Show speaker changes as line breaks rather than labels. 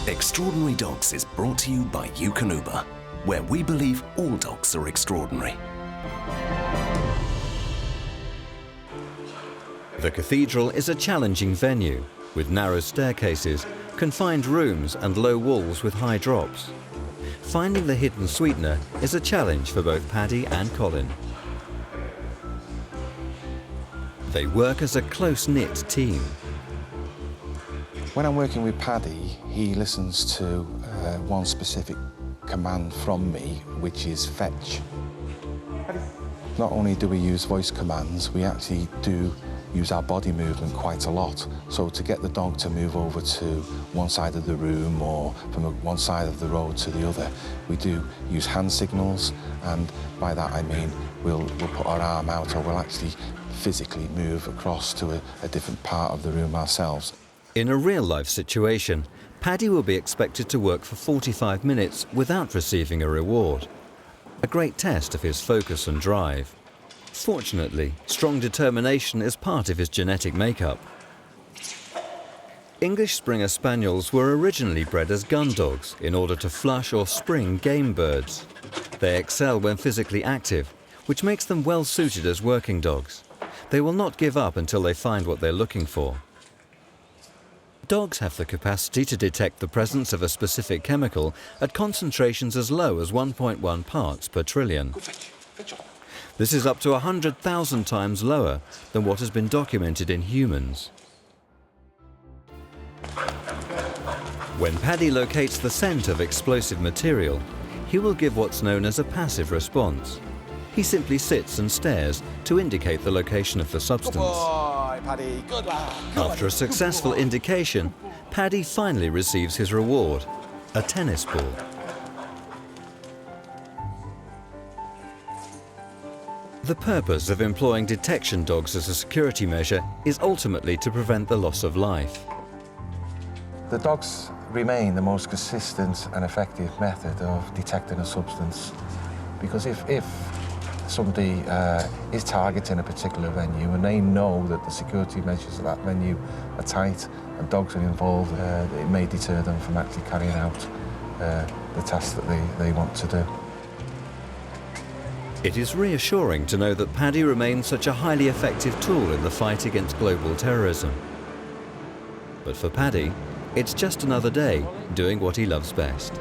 Extraordinary Dogs is brought to you by Eukanuba, where we believe all dogs are extraordinary.
The Cathedral is a challenging venue, with narrow staircases, confined rooms and low walls with high drops. Finding the hidden sweetener is a challenge for both Paddy and Colin. They work as a close-knit team.
When I'm working with Paddy, he listens to one specific command from me, which is fetch. Not only do we use voice commands, we actually do use our body movement quite a lot. So to get the dog to move over to one side of the room or from one side of the road to the other, we do use hand signals, and by that I mean we'll put our arm out, or we'll actually physically move across to a different part of the room ourselves.
In a real-life situation, Paddy will be expected to work for 45 minutes without receiving a reward. A great test of his focus and drive. Fortunately, strong determination is part of his genetic makeup. English Springer Spaniels were originally bred as gun dogs in order to flush or spring game birds. They excel when physically active, which makes them well suited as working dogs. They will not give up until they find what they're looking for. Dogs have the capacity to detect the presence of a specific chemical at concentrations as low as 1.1 parts per trillion. This is up to 100,000 times lower than what has been documented in humans. When Paddy locates the scent of explosive material, he will give what's known as a passive response. He simply sits and stares to indicate the location of the substance.
Good boy, Paddy. Good lad.
After a successful indication, Paddy finally receives his reward, a tennis ball. The purpose of employing detection dogs as a security measure is ultimately to prevent the loss of life.
The dogs remain the most consistent and effective method of detecting a substance, because if somebody is targeting a particular venue and they know that the security measures of that venue are tight and dogs are involved, it may deter them from actually carrying out the task that they want to do.
It is reassuring to know that Paddy remains such a highly effective tool in the fight against global terrorism. But for Paddy, it's just another day doing what he loves best.